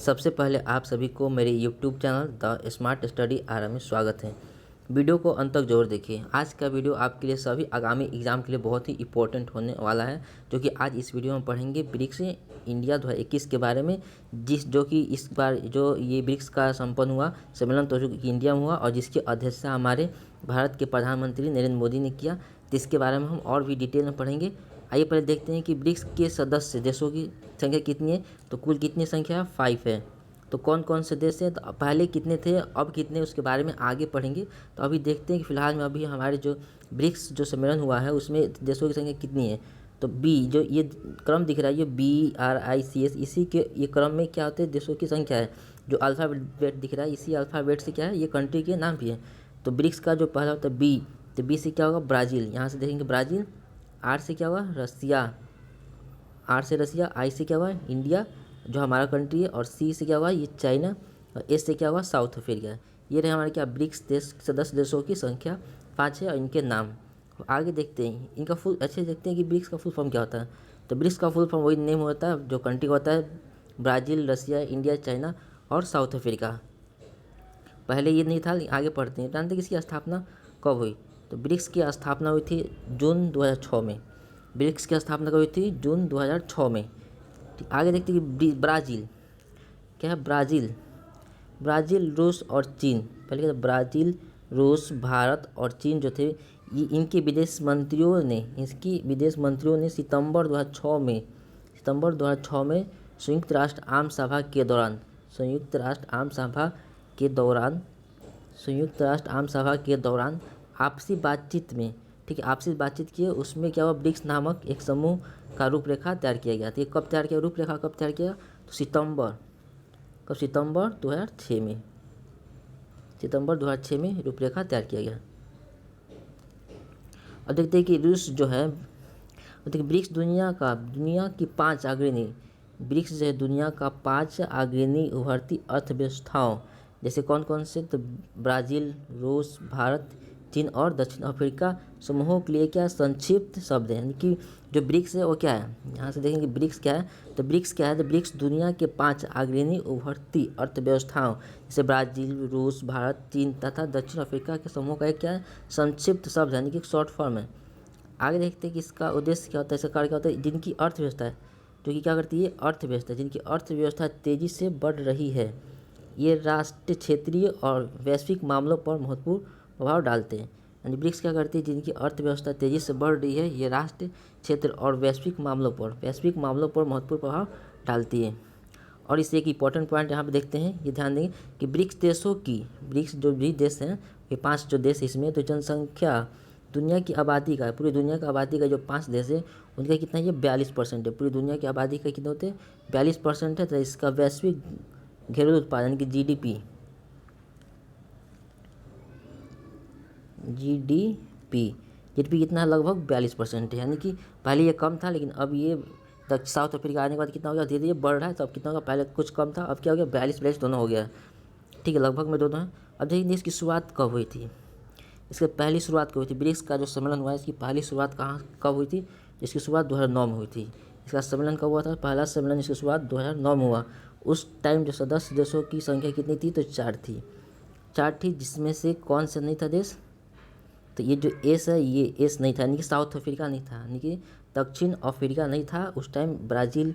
सबसे पहले आप सभी को मेरे YouTube channel the smart study RM में स्वागत है। वीडियो को अंत तक जरूर देखिए। आज का वीडियो आपके लिए सभी आगामी एग्जाम के लिए बहुत ही इंपॉर्टेंट होने वाला है, जो कि आज इस वीडियो में पढ़ेंगे ब्रिक्स इंडिया 2021 के बारे में, जो कि इस बार जो ये ब्रिक्स का संपन्न हुआ सम्मेलन तो जो कि इंडिया में हुआ और जिसकी अध्यक्षता हमारे भारत के प्रधानमंत्री नरेंद्र मोदी ने किया। तो इसके बारे में हम और भी डिटेल में पढ़ेंगे। आइए पहले देखते हैं कि ब्रिक्स के सदस्य देशों की संख्या कितनी है। तो कुल कितनी संख्या है? 5 है। तो कौन कौन से देश हैं, तो पहले कितने थे, अब कितने, उसके बारे में आगे पढ़ेंगे। तो अभी देखते हैं कि फिलहाल में अभी हमारे जो ब्रिक्स जो सम्मेलन हुआ है उसमें देशों की संख्या कितनी है। तो बी जो ये क्रम दिख रहा है, ये BRICS, इसी के ये क्रम में क्या होते हैं देशों की संख्या है। जो अल्फ़ाबेट दिख रहा है, इसी अल्फ़ाबेट से क्या है, ये कंट्री के नाम भी है। तो ब्रिक्स का जो पहला होता है बी, तो बी से क्या होगा? ब्राज़ील। यहाँ से देखेंगे ब्राज़ील। आर से क्या हुआ? रसिया। आर से रसिया। आई से क्या हुआ? इंडिया जो हमारा कंट्री है। और सी से क्या हुआ? ये चाइना। और एस से क्या हुआ? South Africa. ये रहे हमारे क्या ब्रिक्स देश सदस्य देशों की संख्या 5 है और इनके नाम। आगे देखते हैं इनका फुल, अच्छे देखते हैं कि ब्रिक्स का फुल फॉर्म क्या होता है। तो ब्रिक्स का फुल फॉर्म वही नेम होता है जो कंट्री का होता है, ब्राज़ील, रसिया, इंडिया, चाइना और साउथ अफ्रीका। पहले ये नहीं था, आगे पढ़ते हैं। जानते हैं किसकी स्थापना कब हुई? तो ब्रिक्स की स्थापना हुई थी जून 2006 में। ब्रिक्स की स्थापना कब हुई थी? जून 2006 में। ठीक, आगे देखते हैं कि ब्राज़ील क्या है? ब्राज़ील, रूस और चीन। पहले क्या था? ब्राज़ील, रूस, भारत और चीन जो थे, ये इनके विदेश मंत्रियों ने सितंबर 2006 में संयुक्त राष्ट्र आम सभा के दौरान आपसी बातचीत में, ठीक है, आपसी बातचीत किए। उसमें क्या हुआ? ब्रिक्स नामक एक समूह का रूपरेखा तैयार किया गया। तो ये कब तैयार किया? रूपरेखा कब तैयार किया? तो सितंबर 2006 में। सितंबर 2006 में रूपरेखा तैयार किया गया। और देखते हैं कि रूस जो है, देखिए ब्रिक्स दुनिया की 5 अग्रणी, ब्रिक्स जो है दुनिया का 5 अग्रणी उभरती अर्थव्यवस्थाओं, जैसे कौन कौन से? तो ब्राज़ील, रूस, भारत, चीन और दक्षिण अफ्रीका समूहों के लिए क्या संक्षिप्त शब्द है। यानी कि जो ब्रिक्स है वो क्या है, यहाँ से देखेंगे ब्रिक्स क्या है। तो ब्रिक्स क्या है? तो ब्रिक्स दुनिया के 5 अग्रणी उभरती अर्थव्यवस्थाओं, जैसे ब्राज़ील, रूस, भारत, चीन तथा दक्षिण अफ्रीका के समूह का एक क्या है संक्षिप्त शब्द है, यानी कि शॉर्ट फॉर्म है। आगे देखते हैं कि इसका उद्देश्य क्या होता है, इसका कार्य क्या होता है। जिनकी अर्थव्यवस्था है, जो कि क्या करती है? अर्थव्यवस्था, जिनकी अर्थव्यवस्था तेज़ी से बढ़ रही है, ये राष्ट्रीय, क्षेत्रीय और वैश्विक मामलों पर महत्वपूर्ण प्रभाव डालते हैं। यानी ब्रिक्स क्या करती है? जिनकी अर्थव्यवस्था तेज़ी से बढ़ रही है, ये राष्ट्र, क्षेत्र और वैश्विक मामलों पर महत्वपूर्ण प्रभाव डालती है। और इससे एक इंपॉर्टेंट पॉइंट यहाँ पे देखते हैं, ये ध्यान देंगे कि ब्रिक्स जो भी देश हैं, ये 5 जो देश इसमें, तो जनसंख्या दुनिया की आबादी का, पूरी दुनिया की आबादी का जो 5 देश है उनका कितना है? ये 42% है। पूरी दुनिया की आबादी का कितने होते हैं? 42% है। तो इसका वैश्विक घरेलू उत्पाद यानी कि जीडीपी कितना है? लगभग 42% है। यानी कि पहले ये कम था, लेकिन अब ये साउथ अफ्रीका आने के बाद कितना हो गया? धीरे धीरे बढ़ रहा है। तो अब कितना होगा? पहले कुछ कम था, अब क्या हो गया? 42 दोनों हो गया। ठीक है, लगभग में दोनों है। अब देखिए इसकी शुरुआत कब हुई थी। इसकी पहली शुरुआत कब हुई थी? ब्रिक्स का जो सम्मेलन हुआ है, इसकी पहली शुरुआत कब हुई थी? इसकी शुरुआत 2009 में हुई थी। इसका सम्मेलन कब हुआ था? पहला सम्मेलन इसकी शुरुआत 2009 में हुआ। उस टाइम जो सदस्य देशों की संख्या कितनी थी? तो 4 थी, जिसमें से कौन सा नहीं था देश? तो ये जो एस है, ये एस नहीं था, यानी कि साउथ अफ्रीका नहीं था, यानी कि दक्षिण अफ्रीका नहीं था। उस टाइम ब्राज़ील,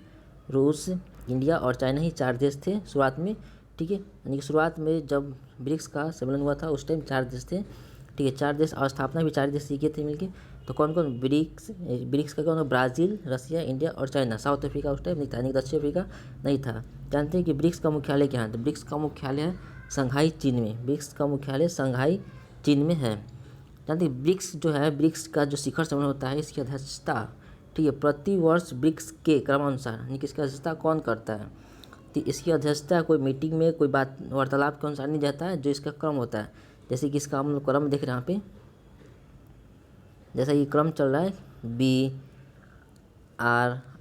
रूस, इंडिया और चाइना ही 4 देश थे शुरुआत में। ठीक है, यानी कि शुरुआत में जब ब्रिक्स का सम्मेलन हुआ था उस टाइम 4 देश थे। ठीक है, 4 देश, और स्थापना भी 4 देश सीखे थे मिलके। तो कौन कौन? ब्रिक्स का कौन? ब्राज़ील, रसिया, इंडिया और चाइना। साउथ अफ्रीका उस टाइम नहीं था, यानी कि दक्षिण अफ्रीका नहीं था। जानते हैं कि ब्रिक्स का मुख्यालय क्या है? तो ब्रिक्स का मुख्यालय है शंघाई, चीन में। ब्रिक्स का मुख्यालय शंघाई, चीन में है। जानते हैं ब्रिक्स जो है, ब्रिक्स का जो शिखर सम्मेलन होता है, इसकी अध्यक्षता, ठीक है, प्रति वर्ष ब्रिक्स के क्रमानुसार, यानी कि इसकी अध्यक्षता कौन करता है? तो इसकी अध्यक्षता कोई मीटिंग में, कोई बात वार्तालाप के अनुसार नहीं जाता है, जो इसका क्रम होता है। जैसे कि इसका हम लोग क्रम देख रहे हैं यहाँ पे, जैसा ये क्रम चल रहा है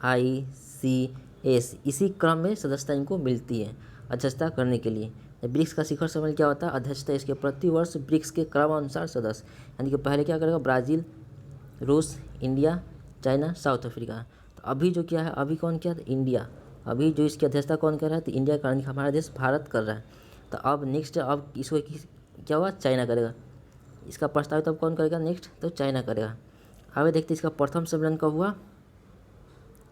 BRICS, इसी क्रम में सदस्यता इनको मिलती है अध्यक्षता करने के लिए। ब्रिक्स का शिखर सम्मेलन क्या होता है? अध्यक्षता इसके प्रति वर्ष ब्रिक्स के क्रमानुसार सदस्य, यानी कि पहले क्या करेगा? ब्राज़ील, रूस, इंडिया, चाइना, साउथ अफ्रीका। तो अभी जो क्या है, अभी कौन क्या था? इंडिया। अभी जो इसकी अध्यक्षता कौन कर रहा है, तो इंडिया का हमारा देश भारत कर रहा है। तो अब नेक्स्ट अब इसको क्या हुआ, चाइना करेगा। इसका प्रस्तावित अब कौन करेगा नेक्स्ट, तो चाइना करेगा। आगे देखते इसका प्रथम सम्मेलन कब हुआ।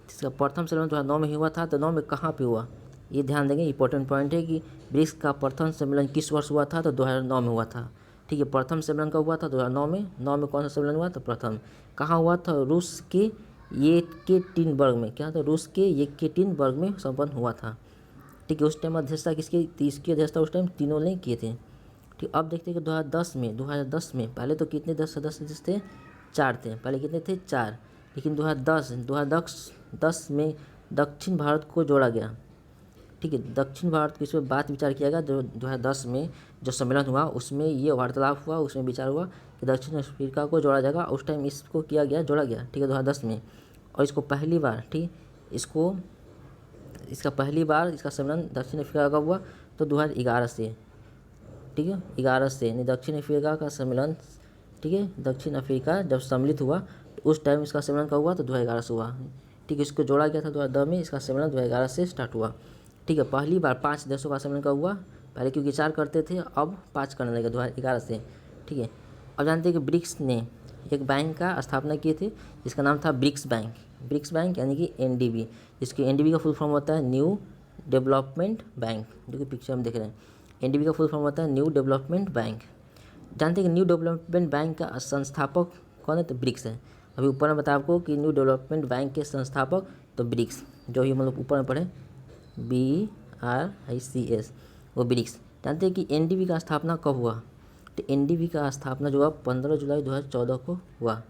इसका प्रथम सम्मेलन 2009 में हुआ था। तो 9 में कहाँ पे हुआ, ये ध्यान देंगे, इंपॉर्टेंट पॉइंट है कि ब्रिक्स का प्रथम सम्मेलन किस वर्ष हुआ था, तो 2009 में हुआ था। ठीक है, प्रथम सम्मेलन कब हुआ था, 2009 में। 9 में कौन सा सम्मेलन हुआ, तो प्रथम। कहाँ हुआ था, रूस के येकेटिनबर्ग में। क्या था, रूस के येकेटिनबर्ग में संपन्न हुआ था। ठीक है, उस टाइम अध्यक्षता किसकी, 30 की अध्यक्षता उस टाइम तीनों ने किए थे। ठीक, अब देखते हैं कि 2010 में पहले तो कितने 10 सदस्य थे, 4 थे। पहले कितने थे, 4। लेकिन 2010 में दक्षिण भारत को जोड़ा गया। ठीक है, दक्षिण भारत की इसमें बात विचार किया गया। जो 2010 में जो सम्मेलन हुआ उसमें ये वार्तालाप हुआ, उसमें विचार हुआ कि दक्षिण अफ्रीका को जोड़ा जाएगा। उस टाइम इसको किया गया, जोड़ा गया। ठीक है, 2010 में। और इसको पहली बार, ठीक, इसका पहली बार इसका सम्मेलन दक्षिण अफ्रीका का हुआ, तो 2011 से। ठीक है, 11 से नहीं, दक्षिण अफ्रीका का सम्मेलन। ठीक है, दक्षिण अफ्रीका जब सम्मिलित हुआ तो उस टाइम इसका सम्मेलन कब हुआ, तो 2011 से हुआ। ठीक है, इसको जोड़ा गया था 2010 में, इसका सम्मेलन 2011 से स्टार्ट हुआ। ठीक है, पहली बार 5 देशों का सम्मेलन कब हुआ, पहले क्योंकि 4 करते थे, अब 5 करने लगे 2011 से। ठीक है, अब जानते हैं कि ब्रिक्स ने एक बैंक का स्थापना किए थे जिसका नाम था ब्रिक्स बैंक। ब्रिक्स बैंक यानी कि एनडीबी, जिसकी एनडीबी का फुल फॉर्म होता है न्यू डेवलपमेंट बैंक, जो कि पिक्चर में देख रहे हैं। एनडीबी का फुल फॉर्म होता है न्यू डेवलपमेंट बैंक। जानते हैं कि न्यू डेवलपमेंट बैंक का संस्थापक कौन है, तो ब्रिक्स है। अभी ऊपर में बताया आपको कि न्यू डेवलपमेंट बैंक के संस्थापक तो ब्रिक्स, जो ही मतलब ऊपर में पढ़े BRICS, वो ब्रिक्स। जानते हैं कि एनडीबी का स्थापना कब हुआ, तो एनडीबी का स्थापना जो हुआ 15 जुलाई 2014 को हुआ।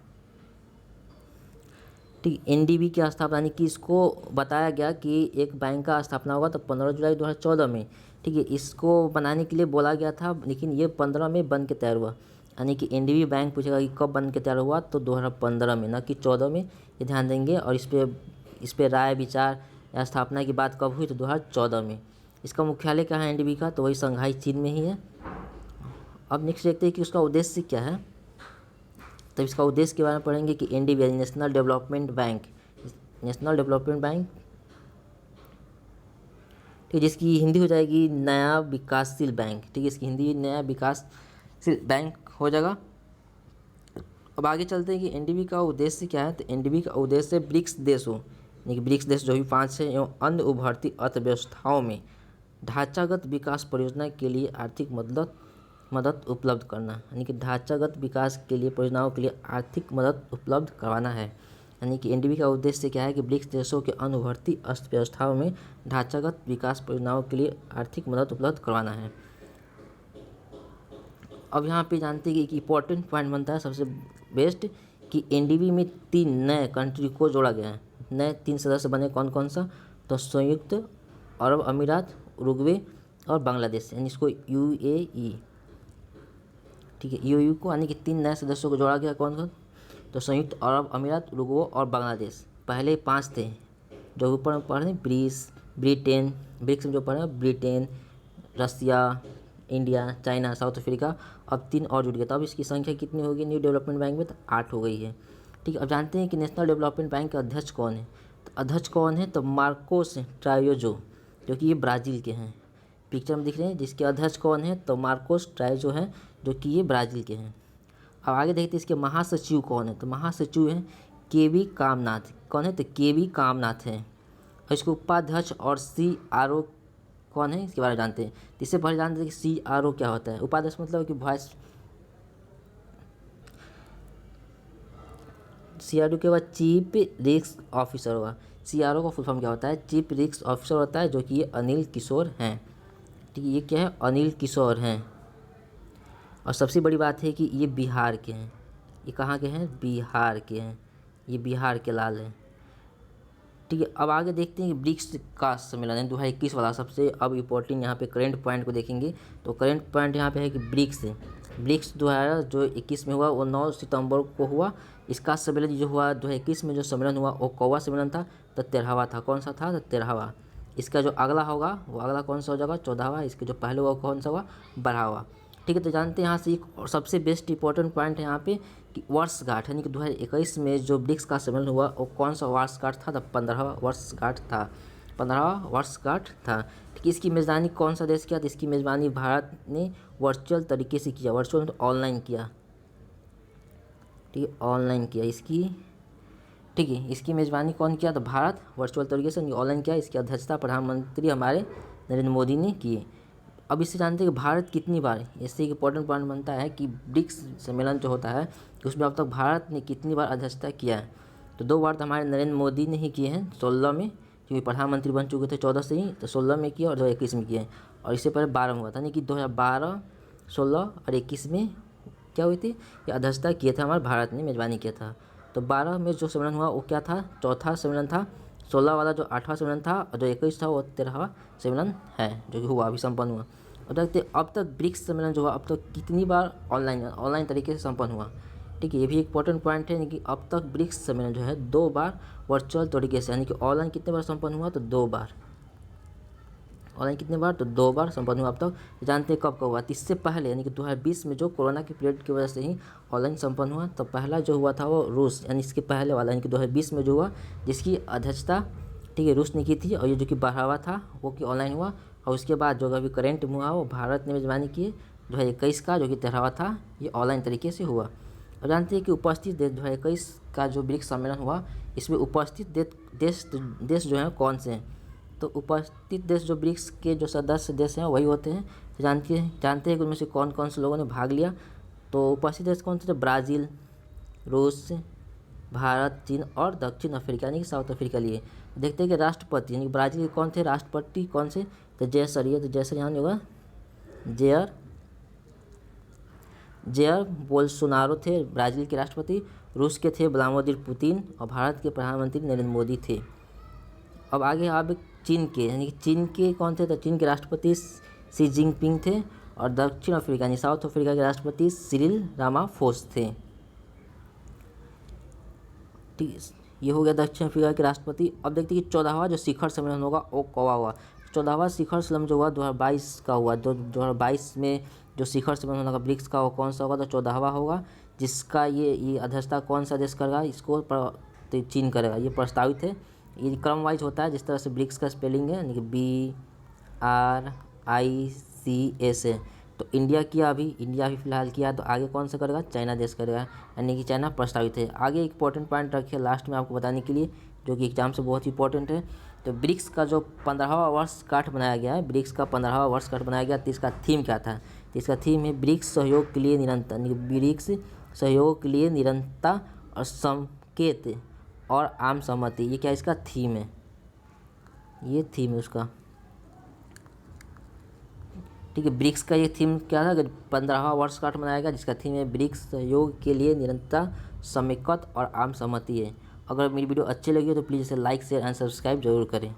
ठीक, एनडीबी की स्थापना यानी कि इसको बताया गया कि एक बैंक का स्थापना होगा तो 15 जुलाई 2014 में। ठीक है, इसको बनाने के लिए बोला गया था, लेकिन ये 15 में बन के तैयार हुआ। यानी कि एनडीबी बैंक पूछेगा कि कब बन के तैयार हुआ, तो 2015 में, ना कि 14 में। ये ध्यान देंगे। और इस पे राय विचार या स्थापना की बात कब हुई, तो 2014 में। इसका मुख्यालय कहाँ है एनडीबी का, तो वही संघाई चीन में ही है। अब नेक्स्ट देखते हैं कि उसका उद्देश्य क्या है। तब इसका उद्देश्य के बारे में पढ़ेंगे कि NDB national development bank, national development bank. ठीक, जिसकी हिंदी हो जाएगी नया विकासशील बैंक। ठीक है, इसकी हिंदी नया विकासशील बैंक हो जाएगा। अब आगे चलते हैं कि एनडीबी का उद्देश्य क्या है। तो एनडीबी का उद्देश्य ब्रिक्स देशों, यानी कि ब्रिक्स देश जो भी 5 है, एवं अन्य उभरती अर्थव्यवस्थाओं में ढांचागत विकास परियोजना के लिए आर्थिक मदद उपलब्ध करना। यानी कि ढांचागत विकास के लिए परियोजनाओं के लिए आर्थिक मदद उपलब्ध करवाना है। यानी कि एनडीबी का उद्देश्य क्या है कि ब्रिक्स देशों के अन्य उभरती अर्थव्यवस्थाओं में ढांचागत विकास परियोजनाओं के लिए आर्थिक मदद उपलब्ध करवाना है। अब यहाँ पे जानते हैं कि एक इम्पॉर्टेंट पॉइंट बनता है सबसे बेस्ट, कि एनडीबी में 3 नए कंट्री को जोड़ा गया है। नए 3 सदस्य बने, कौन कौन सा, तो संयुक्त अरब अमीरात, उरुग्वे और बांग्लादेश, यानी इसको UAE। ठीक है, UAE को, यानी कि 3 नए सदस्यों को जोड़ा गया। कौन कौन, तो संयुक्त अरब अमीरात, उरुग्वे और बांग्लादेश। पहले 5 थे जो ऊपर में पढ़ रहे, ब्रिटेन, ब्रिक्स में जो पढ़ रहे हैं, ब्रिटेन, रसिया, इंडिया, चाइना, साउथ अफ्रीका। अब 3 और जुड़ गए, तो अब इसकी संख्या कितनी होगी न्यू डेवलपमेंट बैंक में, तो 8 हो गई है। ठीक है, अब जानते हैं कि नेशनल डेवलपमेंट बैंक का अध्यक्ष कौन है। तो अध्यक्ष कौन है, तो मार्कोस ट्रायोजो, जो कि ये ब्राज़ील के हैं। पिक्चर में दिख रहे हैं, जिसके अध्यक्ष कौन है, तो मार्कोस ट्रायोजो हैं, जो कि ये ब्राज़ील के हैं। अब आगे देखते हैं इसके महासचिव कौन है। तो महासचिव हैं KV कामनाथ। कौन है, तो KV कामनाथ हैं। और इसके उपाध्यक्ष और CRO कौन है, इसके बारे में जानते हैं। इससे पहले जानते हैं कि CRO क्या होता है। उपाध्यक्ष मतलब कि वॉइस, CRO के बाद चीफ रिस्क ऑफिसर होगा। CRO का फुल फॉर्म क्या होता है, चीफ रिस्क ऑफिसर होता है, जो कि ये अनिल किशोर हैं। ठीक है, ये क्या है, अनिल किशोर हैं। और सबसे बड़ी बात है कि ये बिहार के हैं। ये कहाँ के हैं, बिहार के हैं। ये बिहार के लाल हैं। ठीक है, अब आगे देखते हैं कि ब्रिक्स का सम्मेलन है 2021 वाला। सबसे अब इम्पोर्टेंट यहाँ पे करंट पॉइंट को देखेंगे, तो करंट पॉइंट यहाँ पे है कि ब्रिक्स 2021 में हुआ, वो 9 सितंबर को हुआ। इसका सम्मेलन जो हुआ 2021 में, जो सम्मेलन हुआ वो कौवा सम्मेलन था, तो 13वां था। कौन सा था, तो 13वां। इसका जो अगला होगा वो अगला कौन सा हो जाएगा, 14वां। इसके जो पहले हुआ कौन सा हुआ, 12वां। ठीक है, तो जानते हैं यहाँ से एक और सबसे बेस्ट इंपॉर्टेंट पॉइंट है यहाँ पे कि वर्षगांठ, यानी कि 2021 में जो ब्रिक्स का सम्मेलन हुआ वो कौन सा वर्षगांठ था, तो 15वां वर्षगांठ था। 15वां वर्षगांठ था। ठीक है, इसकी मेज़बानी कौन सा देश किया? तो इसकी मेज़बानी भारत ने वर्चुअल तरीके से किया। वर्चुअल मतलब ऑनलाइन किया। ठीक है, ऑनलाइन किया इसकी। ठीक है, इसकी मेज़बानी कौन किया? तो भारत वर्चुअल तरीके से ऑनलाइन किया। इसकी अध्यक्षता प्रधानमंत्री हमारे नरेंद्र मोदी ने की। अब इससे जानते हैं कि भारत कितनी बार, इससे एक इंपॉर्टेंट पॉइंट बनता है कि ब्रिक्स सम्मेलन जो होता है उसमें अब तक भारत ने कितनी बार अध्यक्षता किया है। तो 2 बार तो हमारे नरेंद्र मोदी ने ही किए हैं, 16 में, क्योंकि प्रधानमंत्री बन चुके थे 14 से ही, तो 16 में किया और 2021 में किए हैं। और इससे पहले 12 में हुआ था, यानी कि 2012, 16 और 21 में क्या हुई थी? ये अध्यक्षता किए थे, हमारे भारत ने मेज़बानी किया था। तो 12 में जो सम्मेलन हुआ वो क्या था? चौथा सम्मेलन था। 16 वाला जो 8वां सम्मेलन था और जो 21 था वो 13वां सम्मेलन है, जो कि हुआ, अभी संपन्न हुआ। और देखते अब तक ब्रिक्स सम्मेलन जो हुआ अब तक कितनी बार ऑनलाइन तरीके से संपन्न हुआ। ठीक है, ये भी एक इंपॉर्टेंट पॉइंट है, यानी कि अब तक ब्रिक्स सम्मेलन जो है 2 बार वर्चुअल तरीके से, यानी कि ऑनलाइन कितने बार संपन्न हुआ? तो 2 बार। ऑनलाइन कितने बार? तो 2 बार संपन्न हुआ अब तक। जानते हैं कब कब हुआ? इससे पहले यानी कि 2020 में जो कोरोना की पीरियड की वजह से ही ऑनलाइन संपन्न हुआ। तो पहला जो हुआ था वो रूस, यानी इसके पहले वाला, यानी कि 2020 में जो हुआ, जिसकी अध्यक्षता, ठीक है, रूस ने की थी। और ये जो कि 12वां था वो कि ऑनलाइन हुआ। और उसके बाद जो अभी करेंट हुआ वो भारत ने मेज़बानी की 2021 का, जो कि 13वां था, ये ऑनलाइन तरीके से हुआ। और जानते हैं कि उपस्थित देश 2021 का जो ब्रिक्स सम्मेलन हुआ, इसमें उपस्थित देश जो हैं कौन से हैं? तो उपस्थित देश जो ब्रिक्स के जो सदस्य देश हैं वही होते हैं। तो जानते हैं कि उनमें से कौन कौन से लोगों ने भाग लिया। तो उपस्थित देश कौन से थे? ब्राज़ील, रूस, भारत, चीन और दक्षिण अफ्रीका, यानी कि साउथ अफ्रीका लिए। देखते हैं कि राष्ट्रपति, यानी कि ब्राज़ील के कौन थे राष्ट्रपति? कौन से? तो जयसर, ये तो जयसर यहाँ होगा, जेयर बोल्सोनारो थे ब्राज़ील के राष्ट्रपति। रूस के थे व्लादिमीर पुतिन और भारत के प्रधानमंत्री नरेंद्र मोदी थे। अब आगे आप चीन के, यानी कि चीन के कौन थे? तो चीन के राष्ट्रपति शी जिनपिंग थे। और दक्षिण अफ्रीका यानी साउथ अफ्रीका के राष्ट्रपति सिरिल रामाफोस थे। ठीक, ये हो गया दक्षिण अफ्रीका के राष्ट्रपति। अब देखते हैं कि 14वां जो शिखर सम्मेलन होगा वो कब हुआ। 14वां शिखर सम्मेलन जो हुआ 2022 का हुआ। 2022 में जो शिखर सम्मेलन होगा ब्रिक्स का वो कौन सा होगा? तो 14वां होगा, जिसका ये अध्यक्षता कौन सा देश करेगा? इसको तो चीन करेगा। ये प्रस्तावित है, ये क्रम वाइज होता है, जिस तरह से ब्रिक्स का स्पेलिंग है, यानी कि BRICS है। तो इंडिया भी फिलहाल किया। तो आगे कौन सा करेगा? चाइना देश करेगा, यानी कि चाइना प्रस्तावित है। आगे एक इंपॉर्टेंट पॉइंट रखिए लास्ट में आपको बताने के लिए, जो कि एग्जाम से बहुत ही इंपॉर्टेंट है। तो ब्रिक्स का जो 15वां वर्षगांठ बनाया गया है, ब्रिक्स का 15वां वर्षगांठ बनाया गया, तो इसका थीम क्या था? तो इसका थीम है ब्रिक्स सहयोग के लिए निरंतर, यानी कि ब्रिक्स सहयोग के लिए निरंतरता और संकेत और आम सहमति। ये क्या इसका थीम है? ये थीम है उसका। ठीक है, ब्रिक्स का ये थीम क्या था? 15वां वर्षगांठ मनाया गया, जिसका थीम है ब्रिक्स सहयोग के लिए निरंतरता, समेकत और आम सहमति है। अगर मेरी वीडियो अच्छी लगी हो तो प्लीज़ इसे लाइक, शेयर एंड सब्सक्राइब जरूर करें।